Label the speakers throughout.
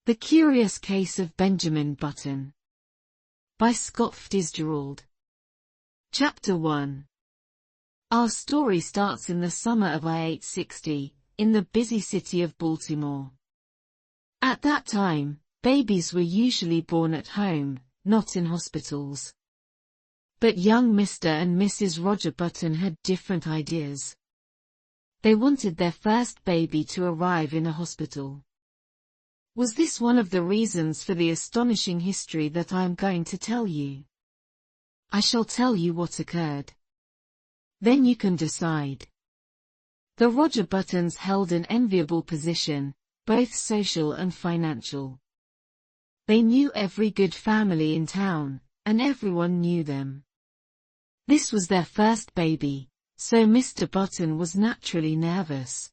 Speaker 1: The Curious Case of Benjamin Button. By Scott Fitzgerald. Chapter 1. Our story starts in the summer of 1860, in the busy city of Baltimore. At that time, babies were usually born at home, not in hospitals. But young Mr. and Mrs. Roger Batton had different ideas. They wanted their first baby to arrive in a hospital. Was this one of the reasons for the astonishing history that I am going to tell you? I shall tell you what occurred. Then you can decide. The Roger Battons held an enviable position, both social and financial. They knew every good family in town, and everyone knew them. This was their first baby, so Mr. Batton was naturally nervous.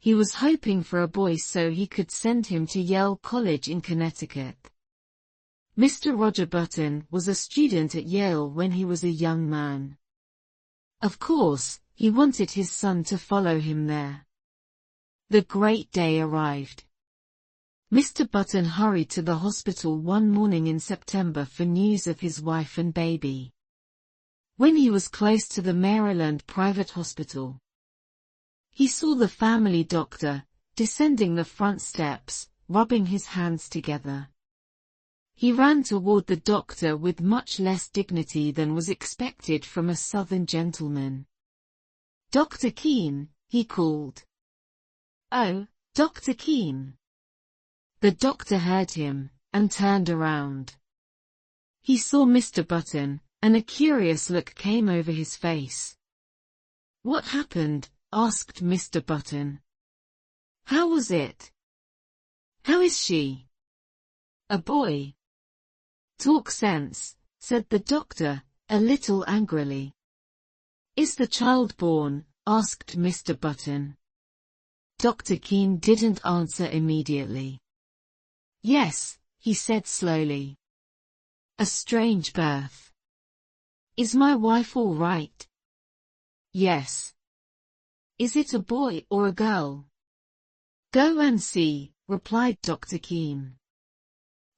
Speaker 1: He was hoping for a boy so he could send him to Yale College in Connecticut. Mr. Roger Batton was a student at Yale when he was a young man. Of course, he wanted his son to follow him there. The great day arrived. Mr. Batton hurried to the hospital one morning in September for news of his wife and baby. When he was close to the Maryland private hospital, he saw the family doctor, descending the front steps, rubbing his hands together. He ran toward the doctor with much less dignity than was expected from a Southern gentleman. "Dr. Keene," he called. "Oh, Dr. Keene." The doctor heard him, and turned around. He saw Mr. Batton, and a curious look came over his face. "What happened?" asked Mr. Batton. "How was it? How is she?" "A boy." "Talk sense," said the doctor, a little angrily. "Is the child born?" asked Mr. Batton. Dr. Keene didn't answer immediately. "Yes," he said slowly. "A strange birth. Is my wife all right?" "Yes." "Is it a boy or a girl?" "Go and see," replied Dr. Keene.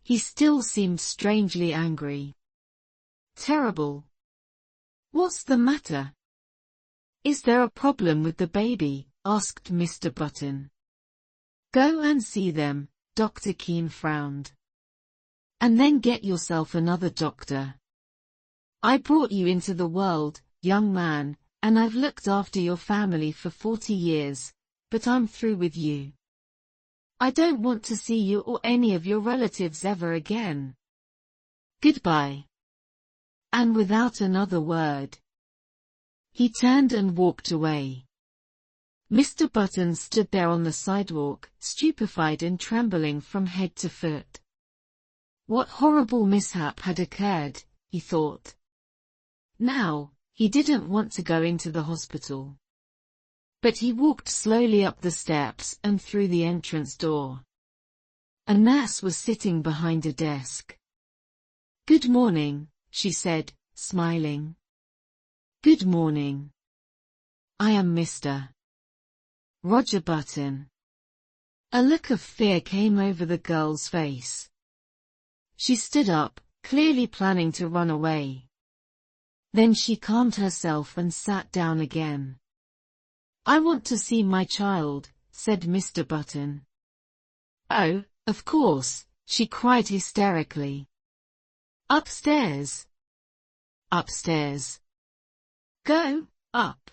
Speaker 1: He still seemed strangely angry. "Terrible. What's the matter? Is there a problem with the baby?" asked Mr. Batton. "Go and see them," Dr. Keene frowned. "And then get yourself another doctor. I brought you into the world, young man, and I've looked after your family for 40 years, but I'm through with you. I don't want to see you or any of your relatives ever again. Goodbye." And without another word, he turned and walked away. Mr. Batton stood there on the sidewalk, stupefied and trembling from head to foot. What horrible mishap had occurred, he thought. Now, he didn't want to go into the hospital. But he walked slowly up the steps and through the entrance door. A nurse was sitting behind a desk. "Good morning," she said, smiling. "Good morning. I am Mr. Roger Batton." A look of fear came over the girl's face. She stood up, clearly planning to run away. Then she calmed herself and sat down again. "I want to see my child," said Mr. Batton. "Oh, of course," she cried hysterically. "Upstairs." "Upstairs. Go, up."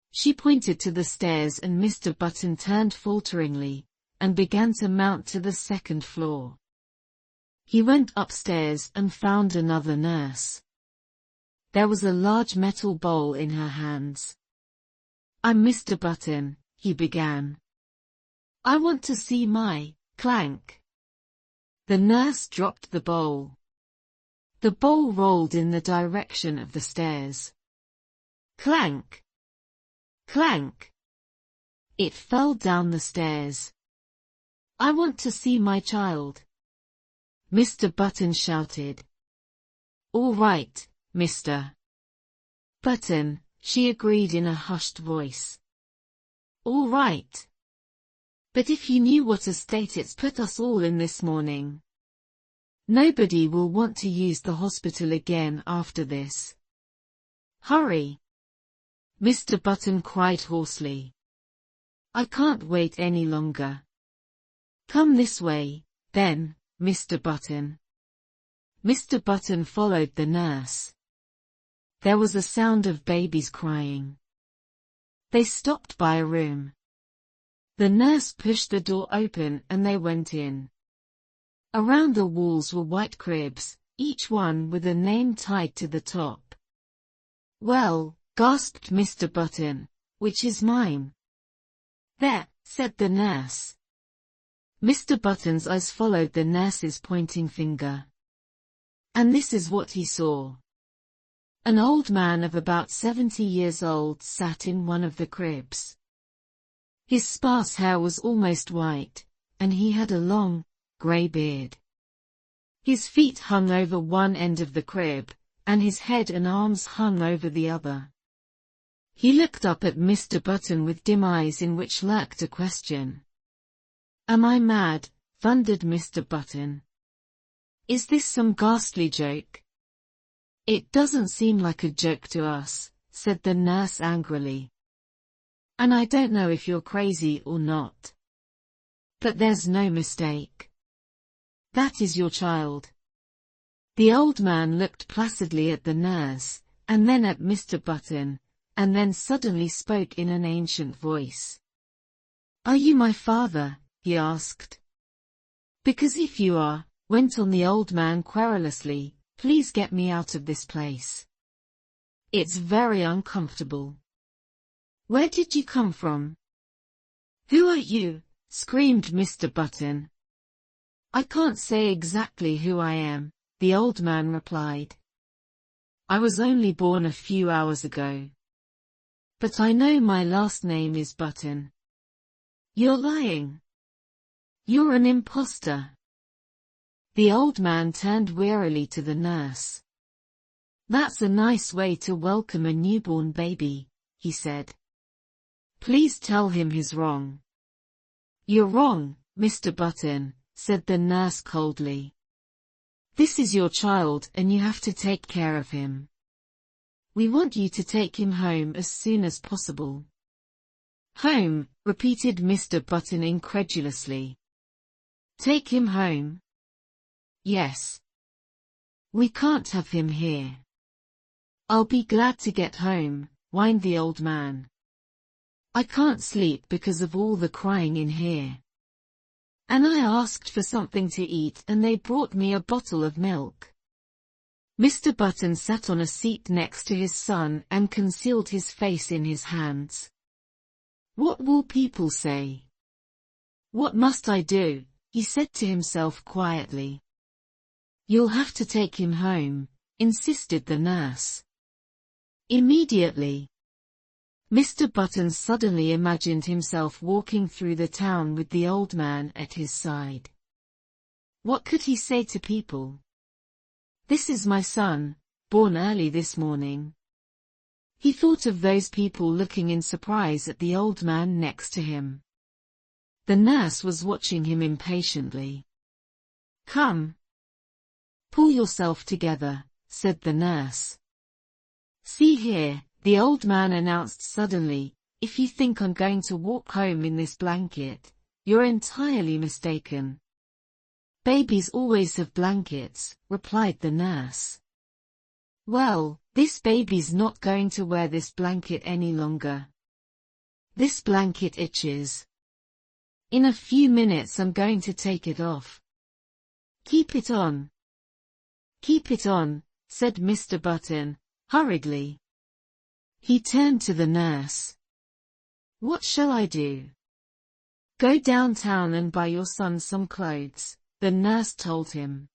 Speaker 1: She pointed to the stairs and Mr. Batton turned falteringly, and began to mount to the second floor. He went upstairs and found another nurse. There was a large metal bowl in her hands. "I'm Mr. Batton," he began. "I want to see my clank." The nurse dropped the bowl. The bowl rolled in the direction of the stairs. Clank! Clank! It fell down the stairs. "I want to see my child," Mr. Batton shouted. "All right, Mr. Batton," she agreed in a hushed voice. "All right." But if you knew what a state it's put us all in this morning. Nobody will want to use the hospital again after this. Hurry! Mr. Batton cried hoarsely. I can't wait any longer. Come this way, then, Mr. Batton. Mr. Batton followed the nurse. There was a sound of babies crying. They stopped by a room. The nurse pushed the door open and they went in. Around the walls were white cribs, each one with a name tied to the top. Well, gasped Mr. Batton, which is mine? There, said the nurse. Mr. Batton's eyes followed the nurse's pointing finger. And this is what he saw. An old man of about 70 years old sat in one of the cribs. His sparse hair was almost white, and he had a long, grey beard. His feet hung over one end of the crib, and his head and arms hung over the other. He looked up at Mr. Batton with dim eyes in which lurked a question. Am I mad? Thundered Mr. Batton. Is this some ghastly joke? It doesn't seem like a joke to us, said the nurse angrily. And I don't know if you're crazy or not. But there's no mistake. That is your child. The old man looked placidly at the nurse, and then at Mr. Batton, and then suddenly spoke in an ancient voice. Are you my father? He asked. Because if you are, went on the old man querulously, please get me out of this place. It's very uncomfortable. Where did you come from? Who are you? Screamed Mr. Batton. I can't say exactly who I am, the old man replied. I was only born a few hours ago. But I know my last name is Batton. You're lying. You're an imposter. The old man turned wearily to the nurse. That's a nice way to welcome a newborn baby, he said. Please tell him he's wrong. You're wrong, Mr. Batton, said the nurse coldly. This is your child and you have to take care of him. We want you to take him home as soon as possible. Home, repeated Mr. Batton incredulously. Take him home? Yes. We can't have him here. I'll be glad to get home, whined the old man. I can't sleep because of all the crying in here. And I asked for something to eat and they brought me a bottle of milk. Mr. Batton sat on a seat next to his son and concealed his face in his hands. What will people say? What must I do? He said to himself quietly. You'll have to take him home, insisted the nurse. Immediately. Mr. Batton suddenly imagined himself walking through the town with the old man at his side. What could he say to people? This is my son, born early this morning. He thought of those people looking in surprise at the old man next to him. The nurse was watching him impatiently. Come. Pull yourself together, said the nurse. See here, the old man announced suddenly, if you think I'm going to walk home in this blanket, you're entirely mistaken. Babies always have blankets, replied the nurse. Well, this baby's not going to wear this blanket any longer. This blanket itches. In a few minutes I'm going to take it off. Keep it on. Keep it on, said Mr. Batton, hurriedly. He turned to the nurse. What shall I do? Go downtown and buy your son some clothes, the nurse told him.